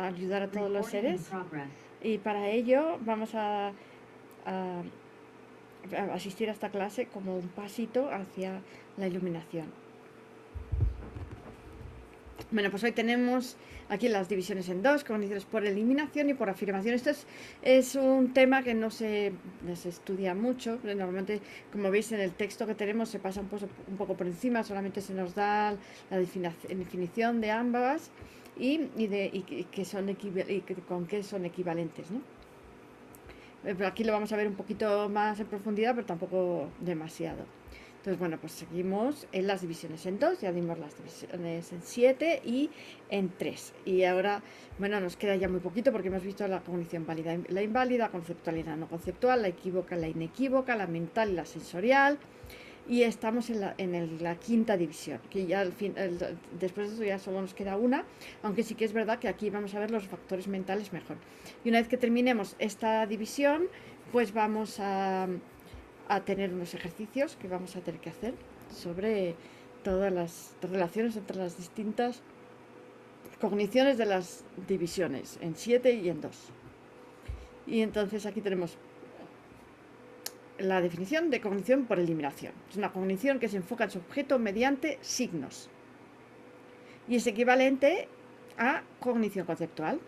ayudar a todos los seres. Y para ello vamos a asistir a esta clase como un pasito hacia la iluminación. Bueno, pues hoy tenemos aquí las divisiones en dos, cogniciones por eliminación y por afirmación. Esto es un tema que no se estudia mucho. Normalmente, como veis en el texto que tenemos, se pasa un poco por encima, solamente se nos da la definición de ambas y con qué son equivalentes, ¿no? Pero aquí lo vamos a ver un poquito más en profundidad, pero tampoco demasiado. Entonces, bueno, pues seguimos en las divisiones en 2, ya dimos las divisiones en 7 y en 3. Y ahora, bueno, nos queda ya muy poquito porque hemos visto la cognición válida, la inválida, conceptual y la no conceptual, la equívoca, la inequívoca, la mental y la sensorial. Y estamos en la quinta división, que ya después de eso ya solo nos queda una, aunque sí que es verdad que aquí vamos a ver los factores mentales mejor. Y una vez que terminemos esta división, pues vamos a tener unos ejercicios que vamos a tener que hacer sobre todas las relaciones entre las distintas cogniciones de las divisiones, en 7 y en 2. Y entonces aquí tenemos la definición de cognición por eliminación. Es una cognición que se enfoca en su objeto mediante signos. Y es equivalente a cognición conceptual.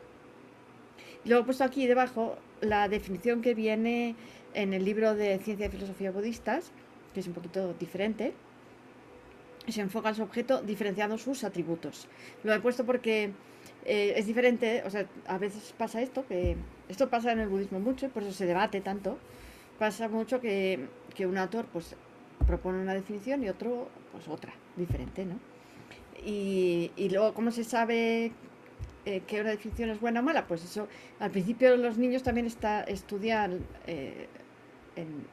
Y luego he puesto aquí debajo la definición que viene en el libro de Ciencia y Filosofía Budistas, que es un poquito diferente. Se enfoca en su objeto diferenciando sus atributos. Lo he puesto porque es diferente, o sea, a veces pasa que esto pasa en el budismo mucho, por eso se debate tanto. Pasa mucho que un autor pues propone una definición y otro pues otra, diferente, ¿no? Y luego, ¿cómo se sabe que una definición es buena o mala? Pues eso, al principio los niños también estudian en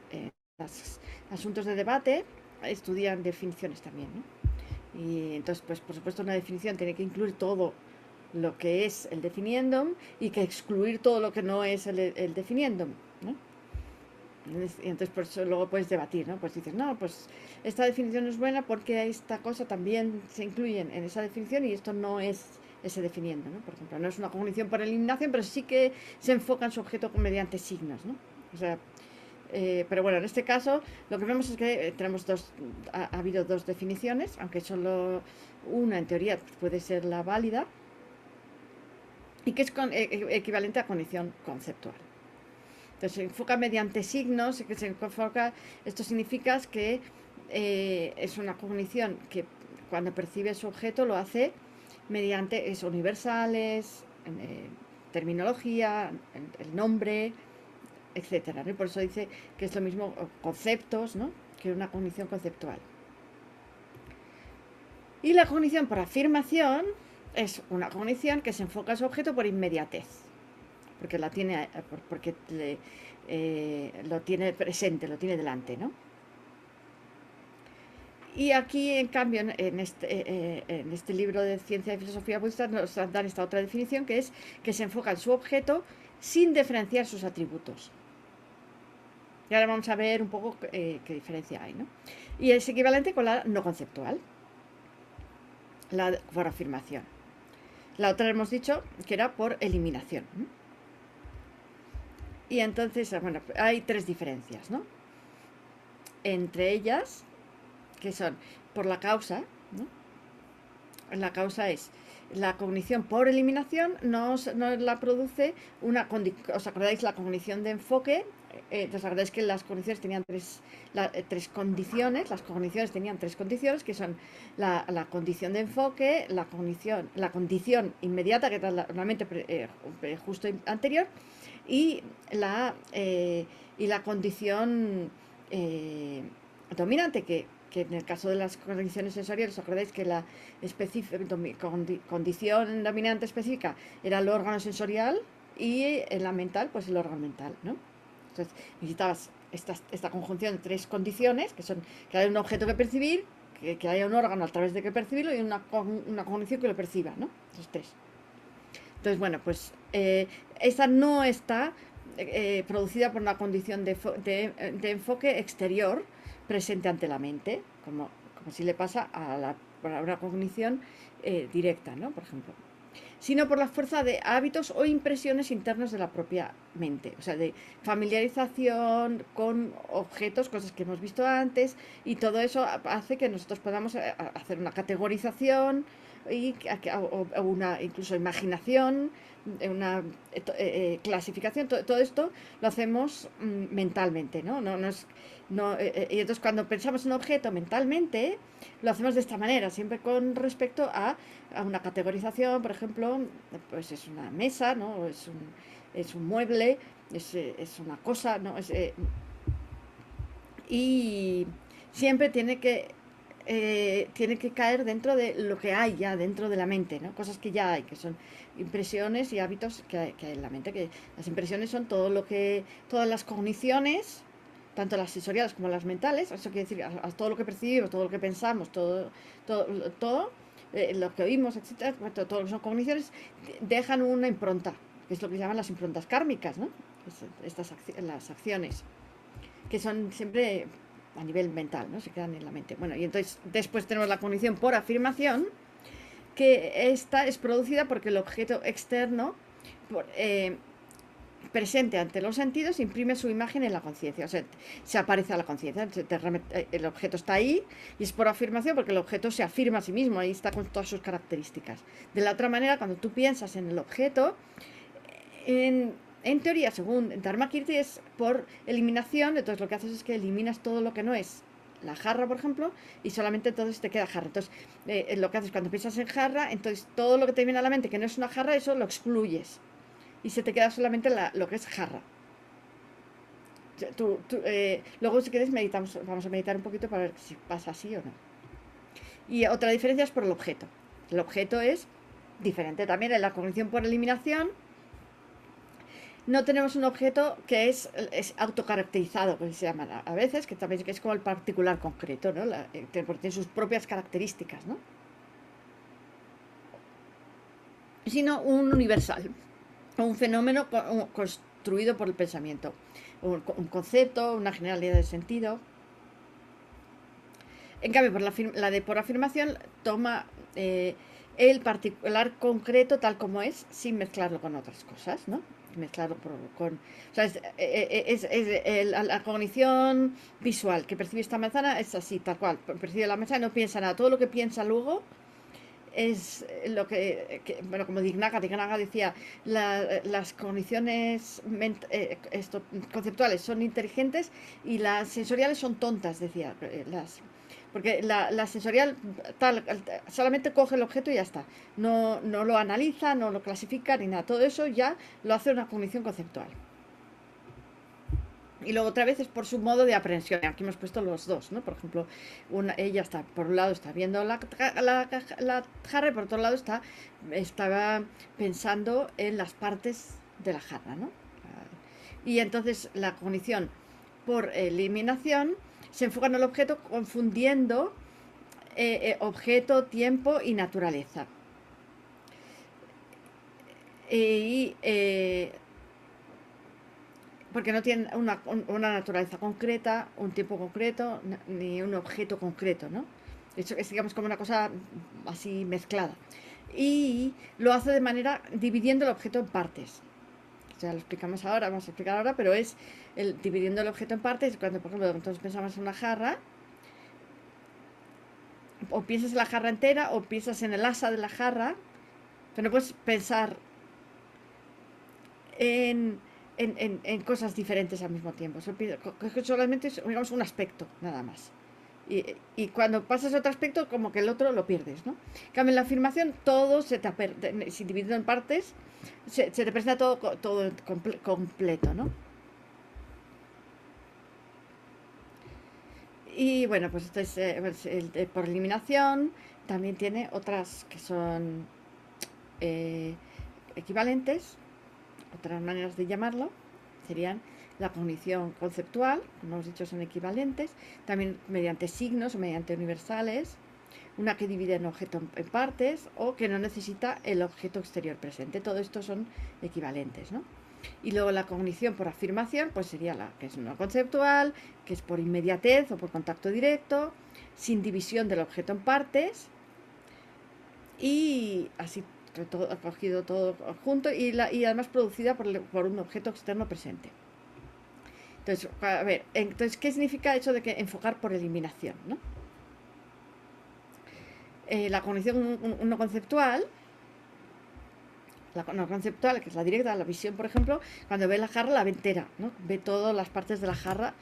los asuntos de debate, estudian definiciones también, ¿no? Y entonces, pues por supuesto una definición tiene que incluir todo lo que es el definiendum y que excluir todo lo que no es el definiendum, ¿no? Y entonces por eso luego puedes debatir, ¿no? Pues dices, no, pues esta definición es buena porque esta cosa también se incluye en esa definición y esto no es ese definiendo, ¿no? Por ejemplo, no es una cognición por eliminación, pero sí que se enfoca en su objeto mediante signos, ¿no? O sea, pero bueno, en este caso lo que vemos es que tenemos ha habido dos definiciones, aunque solo una en teoría puede ser la válida, y que es equivalente a cognición conceptual. Entonces se enfoca mediante signos, esto significa que es una cognición que cuando percibe su objeto lo hace mediante universales, terminología, el nombre, etcétera, ¿no? Y por eso dice que es lo mismo conceptos, ¿no?, que una cognición conceptual. Y la cognición por afirmación es una cognición que se enfoca en su objeto por inmediatez, porque lo tiene presente, lo tiene delante, ¿no? Y aquí, en cambio, en este libro de Ciencia y Filosofía Budista nos dan esta otra definición, que es que se enfoca en su objeto sin diferenciar sus atributos. Y ahora vamos a ver un poco qué diferencia hay, ¿no? Y es equivalente con la no conceptual, la por afirmación. La otra hemos dicho que era por eliminación, ¿no? Y entonces, bueno, hay tres diferencias, ¿no? Entre ellas, que son por la causa, ¿no? La causa es la cognición por eliminación, no la produce ¿os acordáis la cognición de enfoque? ¿Os acordáis que las cogniciones tenían tres condiciones? Las cogniciones tenían tres condiciones, que son la condición de enfoque, la condición inmediata, que era normalmente justo anterior, y la condición dominante, que en el caso de las condiciones sensoriales, ¿os acordáis que la condición dominante específica era el órgano sensorial y en la mental, pues el órgano mental, ¿no? Entonces necesitabas esta conjunción de tres condiciones, que son que haya un objeto que percibir, que haya un órgano a través de que percibirlo y una cognición que lo perciba, ¿no? Esos tres. Entonces, bueno, pues esta no está producida por una condición de enfoque exterior presente ante la mente, como si le pasa a una cognición directa, ¿no? Por ejemplo, sino por la fuerza de hábitos o impresiones internos de la propia mente, o sea, de familiarización con objetos, cosas que hemos visto antes, y todo eso hace que nosotros podamos hacer una categorización y o una incluso imaginación, una clasificación, todo esto lo hacemos mentalmente, ¿no? No es, no, y entonces cuando pensamos en un objeto mentalmente, lo hacemos de esta manera, siempre con respecto a una categorización, por ejemplo, pues es una mesa, ¿no? O es un mueble, es una cosa, ¿no? Y siempre tiene que caer dentro de lo que hay ya dentro de la mente, ¿no? Cosas que ya hay, que son impresiones y hábitos que hay en la mente. Que las impresiones son todas las cogniciones, tanto las sensoriales como las mentales. Eso quiere decir a todo lo que percibimos, todo lo que pensamos, todo, todo lo que oímos, etcétera, todo lo que son cogniciones, dejan una impronta, que es lo que llaman las improntas kármicas, ¿no? Las acciones, que son siempre a nivel mental, ¿no? Se quedan en la mente. Bueno, y entonces después tenemos la cognición por afirmación, que esta es producida porque el objeto externo por, presente ante los sentidos imprime su imagen en la conciencia, o sea, se aparece a la conciencia, el objeto está ahí y es por afirmación porque el objeto se afirma a sí mismo, ahí está con todas sus características. De la otra manera, cuando tú piensas en el objeto, en teoría, según Dharmakirti, es por eliminación, entonces lo que haces es que eliminas todo lo que no es la jarra, por ejemplo, y solamente entonces te queda jarra. Entonces, lo que haces cuando piensas en jarra, entonces todo lo que te viene a la mente que no es una jarra, eso lo excluyes. Y se te queda solamente lo que es jarra. Luego, si quieres, vamos a meditar un poquito para ver si pasa así o no. Y otra diferencia es por el objeto. El objeto es diferente también en la cognición por eliminación. No tenemos un objeto que es autocaracterizado, que se llama a veces, que también es como el particular concreto, ¿no? Porque tiene sus propias características, ¿no? Sino un universal, un fenómeno construido por el pensamiento, un concepto, una generalidad de sentido. En cambio, por afirmación toma el particular concreto tal como es, sin mezclarlo con otras cosas, ¿no? Mezclarlo con... O sea, la cognición visual que percibe esta manzana es así, tal cual. Percibe la manzana y no piensa nada. Todo lo que piensa luego es lo bueno, como Dignaga decía, las cogniciones conceptuales son inteligentes y las sensoriales son tontas, decía. Porque la sensorial solamente coge el objeto y ya está. No lo analiza, no lo clasifica ni nada. Todo eso ya lo hace una cognición conceptual. Y luego otra vez es por su modo de aprehensión. Aquí hemos puesto los dos, ¿no? Por ejemplo, ella está, por un lado está viendo la jarra y por otro lado estaba pensando en las partes de la jarra, ¿no? Y entonces la cognición por eliminación se enfoca en el objeto confundiendo objeto, tiempo y naturaleza. Porque no tienen una naturaleza concreta, un tiempo concreto, ni un objeto concreto, ¿no? Eso es, digamos, como una cosa así mezclada. Y lo hace de manera dividiendo el objeto en partes. Ya lo explicamos ahora, vamos a explicar ahora, pero es dividiendo el objeto en partes. Cuando, por ejemplo, entonces pensamos en una jarra, o piensas en la jarra entera, o piensas en el asa de la jarra, pero no puedes pensar en cosas diferentes al mismo tiempo. Solamente es, digamos, un aspecto, nada más. Y cuando pasas a otro aspecto, como que el otro lo pierdes, ¿no? En cambio, en la afirmación, todo si dividido en partes, se te presenta todo completo, ¿no? Y bueno, pues esto es por eliminación. También tiene otras que son equivalentes. Otras maneras de llamarlo serían la cognición conceptual, como hemos dicho, son equivalentes, también mediante signos o mediante universales, una que divide un objeto en partes o que no necesita el objeto exterior presente. Todo esto son equivalentes, ¿no? Y luego la cognición por afirmación, pues sería la que es una conceptual, que es por inmediatez o por contacto directo, sin división del objeto en partes y así cogido todo junto y además producida por un objeto externo presente. Entonces, a ver, entonces, ¿qué significa eso de que enfocar por eliminación, ¿no? La cognición no conceptual, no conceptual, que es la directa, la visión, por ejemplo, cuando ve la jarra la ve entera, ¿no? Ve todas las partes de la jarra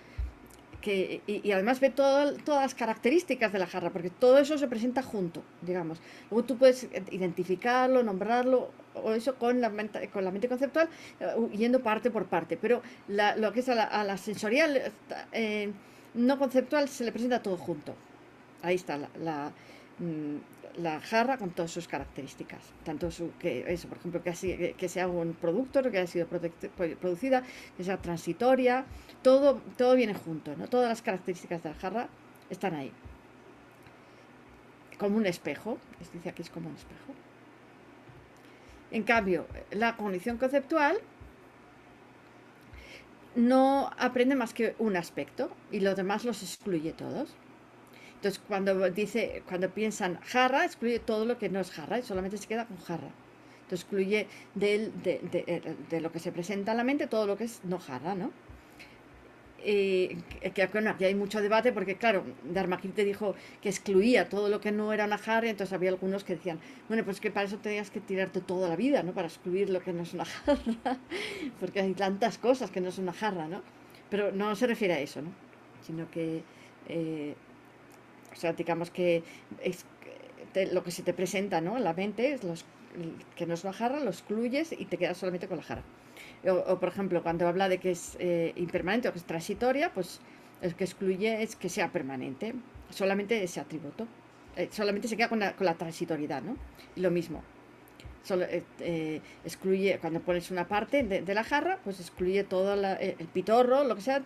y además ve todas las características de la jarra, porque todo eso se presenta junto, digamos. Luego tú puedes identificarlo, nombrarlo, o eso con la mente conceptual, yendo parte por parte. Pero lo que es a la sensorial no conceptual se le presenta todo junto. Ahí está la jarra con todas sus características. Tanto eso, por ejemplo, que sea un producto, que haya sido producida, que sea transitoria, todo viene junto, ¿no? Todas las características de la jarra están ahí. Como un espejo, dice aquí es como un espejo. En cambio, la cognición conceptual no aprende más que un aspecto y los demás los excluye todos. Entonces, cuando piensan jarra, excluye todo lo que no es jarra y solamente se queda con jarra. Entonces, excluye de lo que se presenta en la mente todo lo que es no jarra, ¿no? Bueno, aquí hay mucho debate porque, claro, Dharmakirti dijo que excluía todo lo que no era una jarra, y entonces había algunos que decían, bueno, pues que para eso tenías que tirarte toda la vida, ¿no? Para excluir lo que no es una jarra, porque hay tantas cosas que no es una jarra, ¿no? Pero no se refiere a eso, ¿no? Sino que, o sea, digamos que lo que se te presenta, ¿no? En la mente, que no es una jarra, lo excluyes y te quedas solamente con la jarra. O, por ejemplo, cuando habla de que es impermanente o que es transitoria, pues el que excluye es que sea permanente, solamente ese atributo. Solamente se queda con la transitoriedad, ¿no? Y lo mismo. Excluye, cuando pones una parte de la jarra, pues excluye todo el pitorro, lo que sea,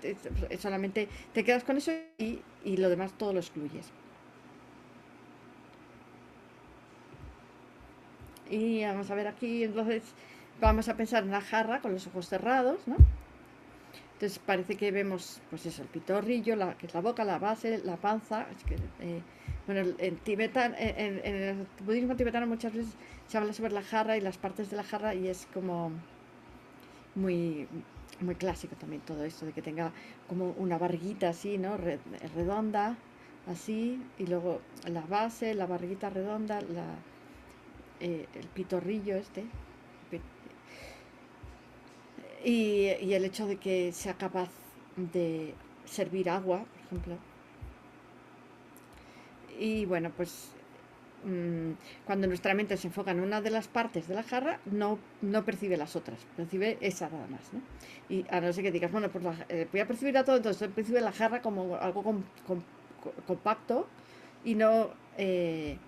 solamente te quedas con eso y lo demás todo lo excluyes. Y vamos a ver aquí, entonces vamos a pensar en la jarra con los ojos cerrados, ¿no? Entonces parece que vemos, pues eso, el pitorrillo, que es la boca, la base, la panza. Es que, bueno, en el budismo tibetano muchas veces se habla sobre la jarra y las partes de la jarra y es como muy, muy clásico también todo esto, de que tenga como una barriguita así, ¿no? Redonda, así, y luego la base, la barriguita redonda, el pitorrillo este. Y el hecho de que sea capaz de servir agua, por ejemplo. Y bueno, pues cuando nuestra mente se enfoca en una de las partes de la jarra, no percibe las otras, percibe esa nada más, ¿no? Y a no ser que digas, bueno, pues voy a percibir a todo, entonces percibe la jarra como algo compacto y no, y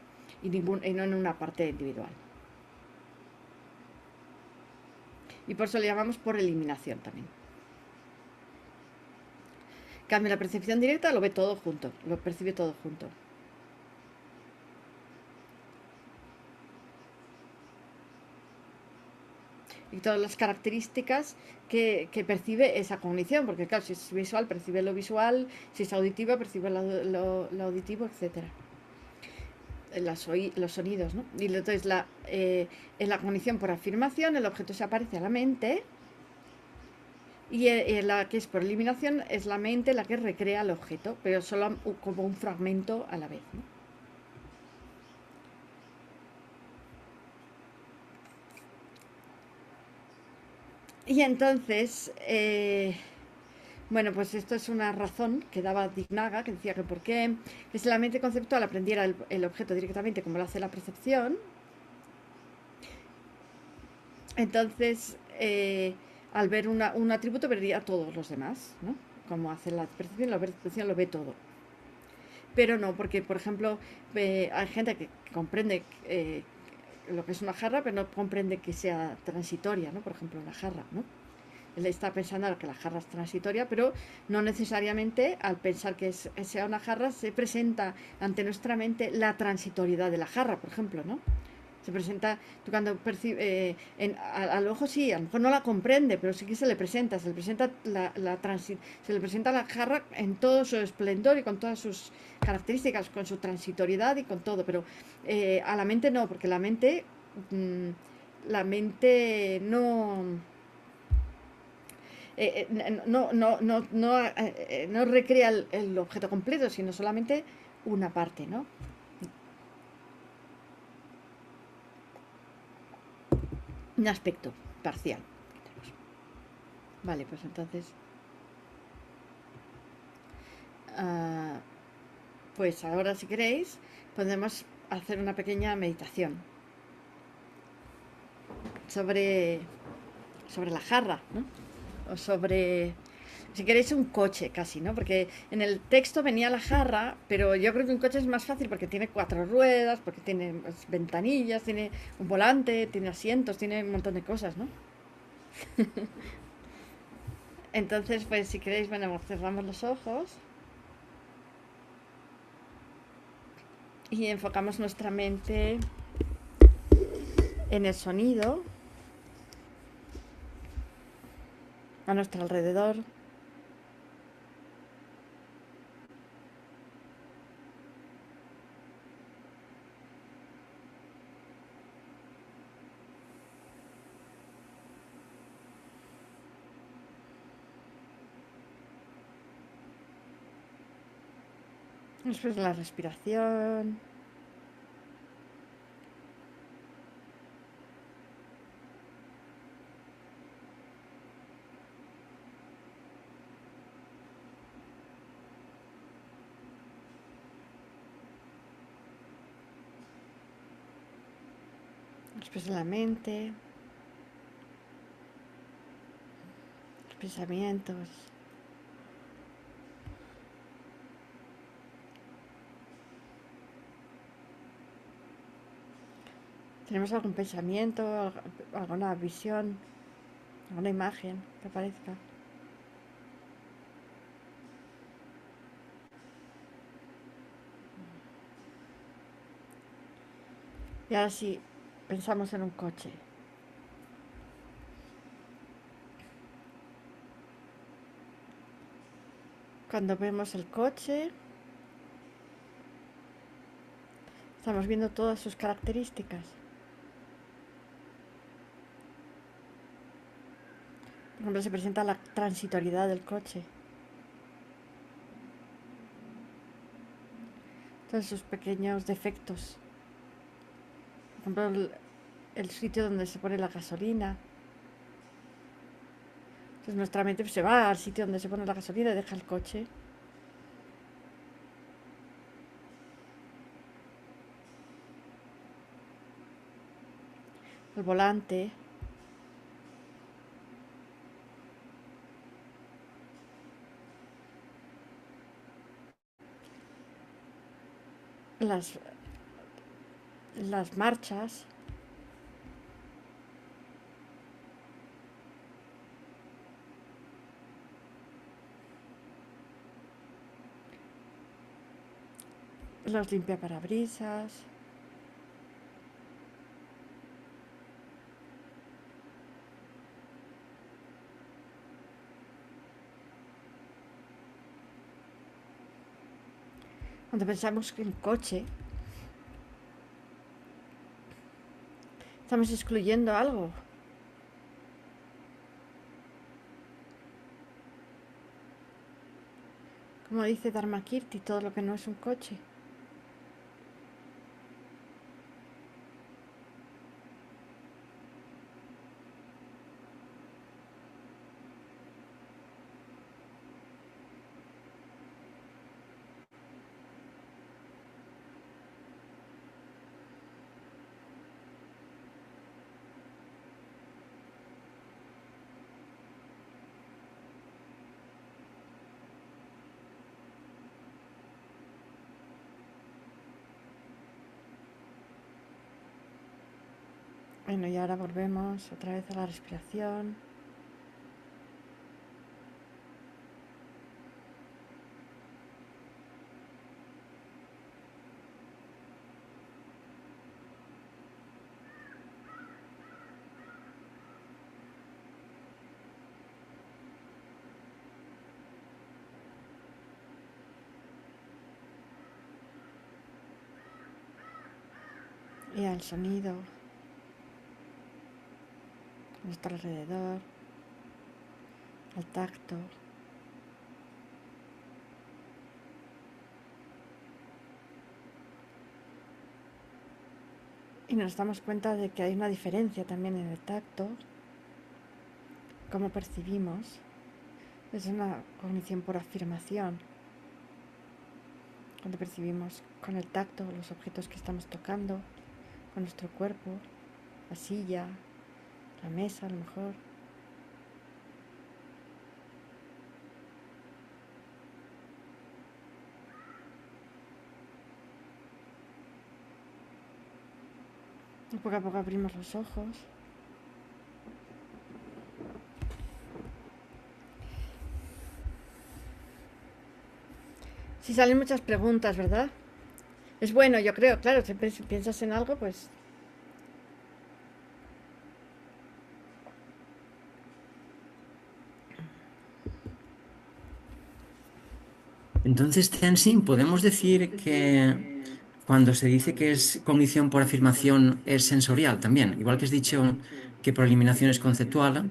no en una parte individual. Y por eso le llamamos por eliminación también. Cambia la percepción directa, lo ve todo junto, lo percibe todo junto. Y todas las características que percibe esa cognición, porque claro, si es visual, percibe lo visual, si es auditiva, percibe lo auditivo, etc. Los sonidos, ¿no? Y entonces en la cognición por afirmación el objeto se aparece a la mente y la que es por eliminación es la mente la que recrea el objeto, pero solo como un fragmento a la vez, ¿no? Y entonces, bueno, pues esto es una razón que daba Dignaga, que decía que por qué que si la mente conceptual aprendiera el objeto directamente como lo hace la percepción, entonces al ver un atributo vería todos los demás, ¿no? Como hace la percepción lo ve todo. Pero no, porque por ejemplo hay gente que comprende lo que es una jarra, pero no comprende que sea transitoria, ¿no? Por ejemplo, una jarra, ¿no? Él está pensando que la jarra es transitoria, pero no necesariamente al pensar que sea una jarra se presenta ante nuestra mente la transitoriedad de la jarra, por ejemplo, ¿no? Se presenta, tú cuando percibes, al ojo sí, a lo mejor no la comprende, pero sí que se le presenta se le presenta la jarra en todo su esplendor y con todas sus características, con su transitoriedad y con todo, pero a la mente no, porque la mente mm, la mente no recrea el objeto completo, sino solamente una parte, ¿no? Un aspecto parcial. Vale, pues entonces, ah, pues ahora si queréis, podemos hacer una pequeña meditación sobre, sobre la jarra, ¿no? O sobre, si queréis, un coche casi, ¿no? Porque en el texto venía la jarra, pero yo creo que un coche es más fácil porque tiene cuatro ruedas, porque tiene pues, ventanillas, tiene un volante, tiene asientos, tiene un montón de cosas, ¿no? Entonces, pues si queréis, bueno, cerramos los ojos y enfocamos nuestra mente en el sonido a nuestro alrededor. Después la respiración. Después la mente. Los pensamientos. ¿Tenemos algún pensamiento, alguna visión, alguna imagen que aparezca? Y ahora sí, pensamos en un coche. Cuando vemos el coche, estamos viendo todas sus características. Por ejemplo, se presenta la transitoriedad del coche. Todos sus pequeños defectos. Por ejemplo, el sitio donde se pone la gasolina. Entonces nuestra mente se va al sitio donde se pone la gasolina y deja el coche. El volante. Las, las marchas. Los limpiaparabrisas. Cuando pensamos en coche, estamos excluyendo algo. Como dice Dharmakirti, todo lo que no es un coche. Bueno, y ahora volvemos otra vez a la respiración. Y ahora volvemos otra vez a la respiración. Y al sonido. nuestro alrededor, al tacto. Y nos damos cuenta de que hay una diferencia también en el tacto, cómo percibimos. Es una cognición por afirmación. Cuando percibimos con el tacto los objetos que estamos tocando, con nuestro cuerpo, la silla, la mesa a lo mejor. Y poco a poco abrimos los ojos. Si salen muchas preguntas, ¿verdad? Es bueno, yo creo, claro, siempre si piensas en algo, pues... Entonces, Tenzin, podemos decir que cuando se dice que es cognición por afirmación es sensorial también, igual que has dicho que por eliminación es conceptual,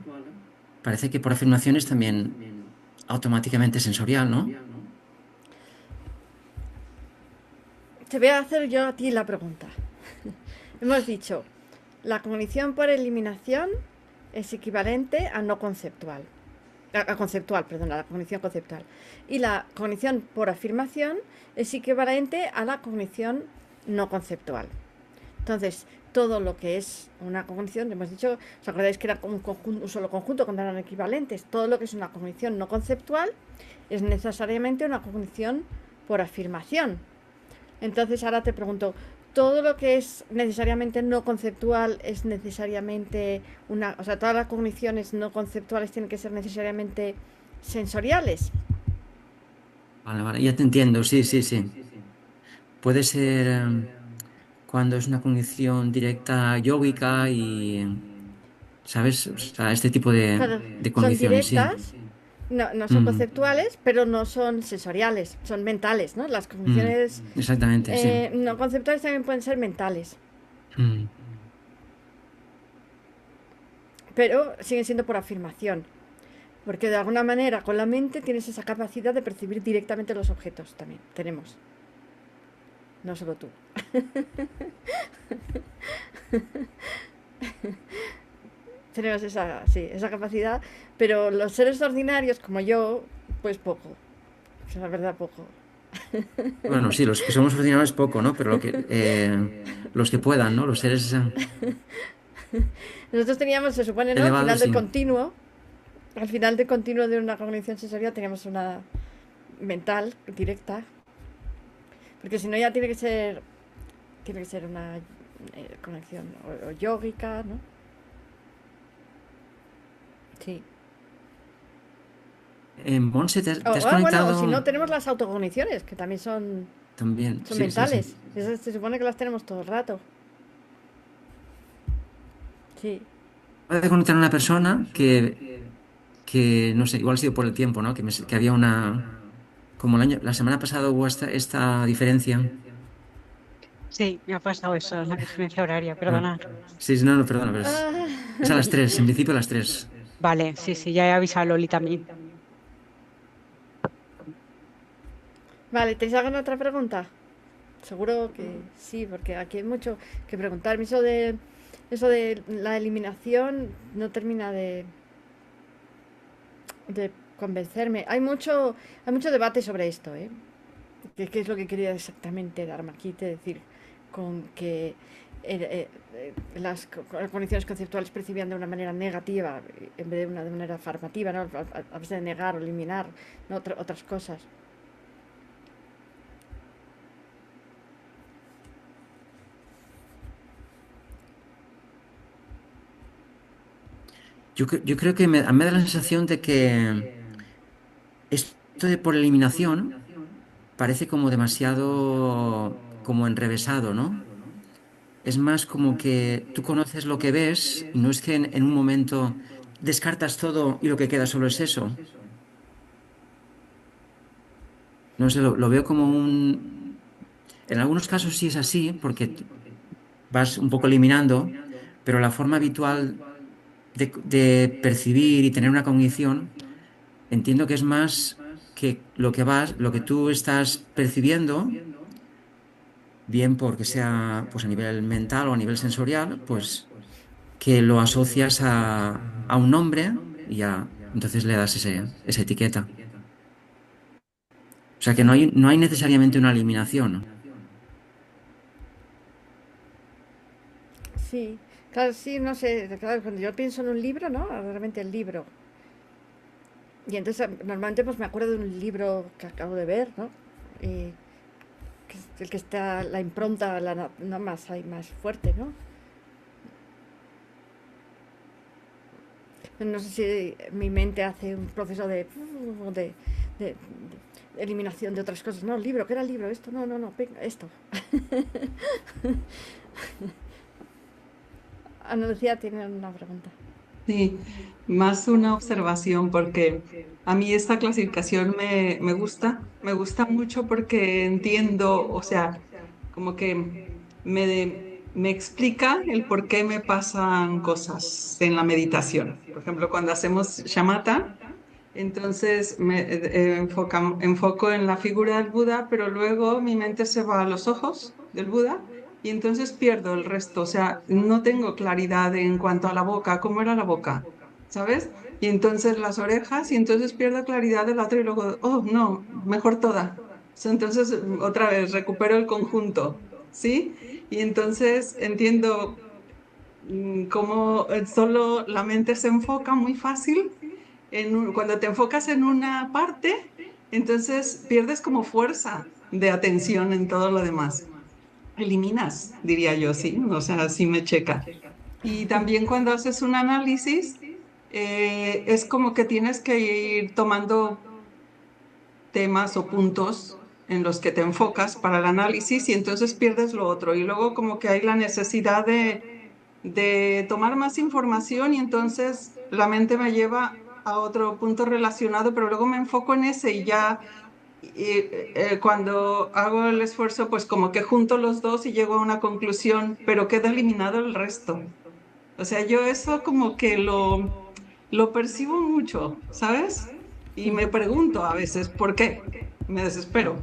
parece que por afirmación es también automáticamente sensorial, ¿no? Te voy a hacer yo a ti la pregunta. Hemos dicho, la cognición por eliminación es equivalente a no conceptual. A conceptual, perdón, a la cognición conceptual. Y la cognición por afirmación es equivalente a la cognición no conceptual. Entonces, todo lo que es una cognición, hemos dicho, ¿os acordáis que era un solo conjunto cuando eran equivalentes? Todo lo que es una cognición no conceptual es necesariamente una cognición por afirmación. Entonces, ahora te pregunto, ¿todo lo que es necesariamente no conceptual es necesariamente una... O sea, todas las cogniciones no conceptuales tienen que ser necesariamente sensoriales? Vale, vale, ya te entiendo, sí, sí, sí. Puede ser cuando es una cognición directa yógica y, ¿sabes? O sea, este tipo Claro, de son cogniciones, sí. directas, no son Mm, conceptuales, pero no son sensoriales, son mentales, ¿no? Las mm, cogniciones exactamente, sí. no conceptuales también pueden ser mentales, Mm. pero siguen siendo por afirmación, porque de alguna manera con la mente tienes esa capacidad de percibir directamente los objetos también, tenemos, no solo tú. Tenemos esa, sí, esa capacidad, pero los seres ordinarios como yo, pues poco, o sea, la verdad poco. Bueno, sí, los que somos ordinarios poco, ¿no? Pero los que puedan, ¿no? Los seres Nosotros teníamos, se supone, ¿no? elevados, sí. Al final del continuo de una cognición sensorial teníamos una mental directa, porque si no ya tiene que ser una conexión o yógica, ¿no? Sí. Monse, te has Bueno, o si conectado no tenemos las autocogniciones, que también también. son Sí, sí, sí. mentales. Esas se supone que las tenemos todo el rato. Sí. Acabo de conectar a una persona que, no sé, igual ha sido por el tiempo, ¿no? Que había como la semana pasada hubo esta diferencia. Sí, me ha pasado eso, la diferencia horaria, Ah, perdona. sí, sí, no, no, perdona, pero Ah, es a las 3, en principio a las 3. Vale, sí, sí, ya he avisado a Loli también. vale, ¿tenéis alguna otra pregunta? Seguro que sí, porque aquí hay mucho que preguntar. Eso de la eliminación no termina de convencerme. Hay mucho debate sobre esto, ¿eh? ¿Qué es lo que quería exactamente darme aquí? Te decir con que las condiciones conceptuales percibían de una manera negativa en vez de una de manera afirmativa, ¿no? A base de negar o eliminar, ¿no? Otras cosas. Yo creo que me da la sensación de que esto de por eliminación parece como demasiado como enrevesado, ¿no? Es más como que tú conoces lo que ves y no es que en un momento descartas todo y lo que queda solo es eso. No sé, lo veo como un... En algunos casos sí es así, porque vas un poco eliminando, pero la forma habitual de percibir y tener una cognición, entiendo que es más que lo que tú estás percibiendo, bien porque sea pues a nivel mental o a nivel sensorial, pues que lo asocias a un nombre y ya, entonces le das esa etiqueta. O sea que no hay necesariamente una eliminación. Sí, claro, sí, no sé, claro, cuando yo pienso en un libro, ¿no? Realmente el libro. Y entonces normalmente pues me acuerdo de un libro que acabo de ver, ¿no? Y que es el que está la impronta, no más, hay más fuerte, ¿no? No sé si mi mente hace un proceso de eliminación de otras cosas. No, el libro, ¿qué era el libro? Esto, no, no, no, venga, esto. Ana Lucía tiene una pregunta. Sí, más una observación porque a mí esta clasificación me gusta mucho porque entiendo, o sea, como que me explica el por qué me pasan cosas en la meditación. Por ejemplo, cuando hacemos shamatha, entonces enfoco en la figura del Buda, pero luego mi mente se va a los ojos del Buda y entonces pierdo el resto. O sea, no tengo claridad en cuanto a la boca, cómo era la boca, ¿sabes? Y entonces las orejas y entonces pierdo claridad del otro y luego, oh, no, mejor toda. Entonces otra vez recupero el conjunto, ¿sí? Y entonces entiendo cómo solo la mente se enfoca muy fácil cuando te enfocas en una parte, entonces pierdes como fuerza de atención en todo lo demás. Eliminas, diría yo, sí, o sea, sí me checa. Y también cuando haces un análisis, es como que tienes que ir tomando temas o puntos en los que te enfocas para el análisis y entonces pierdes lo otro. Y luego como que hay la necesidad de tomar más información y entonces la mente me lleva a otro punto relacionado, pero luego me enfoco en ese y ya cuando hago el esfuerzo, pues como que junto los dos y llego a una conclusión, pero queda eliminado el resto. O sea, yo eso como que lo percibo mucho, ¿sabes? Y me pregunto a veces, ¿por qué? Me desespero.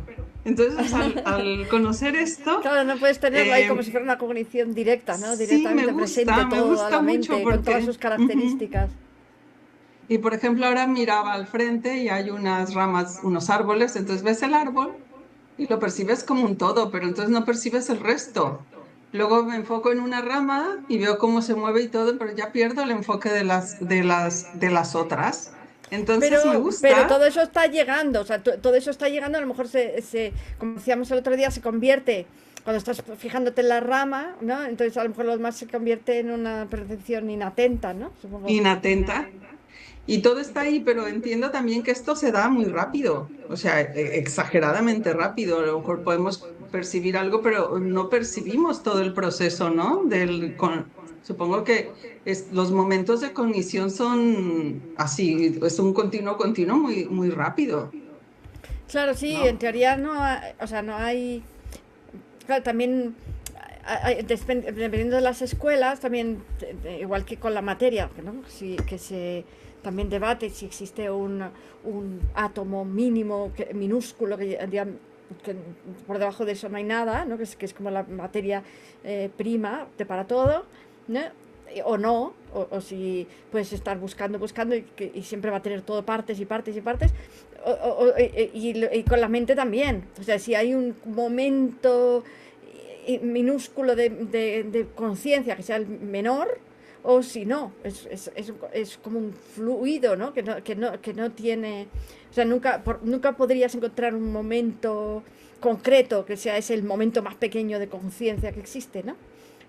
Entonces, al conocer esto, Claro, no puedes tenerlo ahí eh, como si fuera una cognición directa, ¿no? sí, Directamente presente me toda gusta la mucho mente con todas porque... sus ujú. características. Y por ejemplo, ahora miraba al frente y hay unas ramas, unos árboles, entonces ves el árbol y lo percibes como un todo, pero entonces no percibes el resto. Luego me enfoco en una rama y veo cómo se mueve y todo, pero ya pierdo el enfoque de las otras. Entonces me Pero gusta, todo eso está llegando, o sea, todo eso está llegando, a lo mejor como decíamos el otro día, se convierte, cuando estás fijándote en la rama, ¿no? Entonces a lo mejor lo demás se convierte en una percepción inatenta, ¿no? Supongo. inatenta, y todo está ahí, pero entiendo también que esto se da muy rápido, o sea, exageradamente rápido. A lo mejor podemos percibir algo, pero no percibimos todo el proceso, ¿no? Supongo que los momentos de cognición son así, es un continuo muy, muy rápido, Claro, sí, en ¿no? teoría no hay, o sea, no hay, claro, también dependiendo de las escuelas, también igual que con la materia, ¿no? Sí, que se también debate si existe un átomo mínimo, minúsculo, que por debajo de eso no hay nada, ¿no? Que es como la materia prima para todo, ¿no? O no, o si puedes estar buscando y siempre va a tener todo partes y partes y partes, y con la mente también. O sea, si hay un momento minúsculo de conciencia que sea el menor, o si no, es como un fluido, ¿no? Que no tiene, o sea, nunca podrías encontrar un momento concreto que sea ese el momento más pequeño de conciencia que existe, ¿no?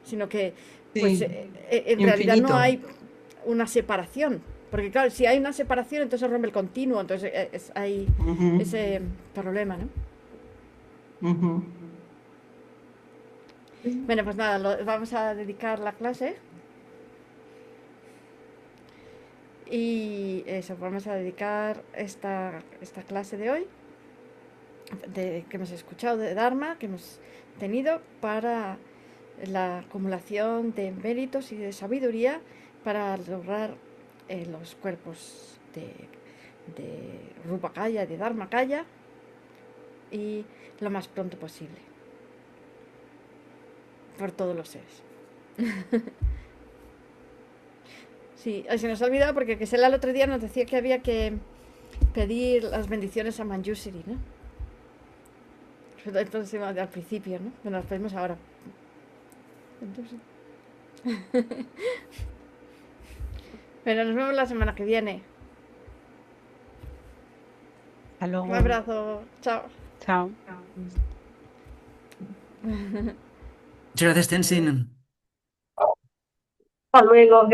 Sino que, pues, Sí, en realidad no infinito. hay una separación. Porque claro, si hay una separación, entonces rompe el continuo, entonces hay Ujú, ese problema, ¿no? ujú. Bueno, pues nada, vamos a dedicar la clase y eso, vamos a dedicar esta clase de hoy, que hemos escuchado de Dharma, que hemos tenido para la acumulación de méritos y de sabiduría para lograr los cuerpos de Rupakaya, de Dharmakaya, y lo más pronto posible, por todos los seres. Sí, se nos ha olvidado porque Kesela el otro día nos decía que había que pedir las bendiciones a Manjushri, ¿no? Entonces al principio, ¿no? Bueno, las pedimos ahora. Entonces... Pero nos vemos la semana que viene. Hasta Un luego. abrazo. Chao. Chao. Muchas gracias, Tenzin. Hasta luego.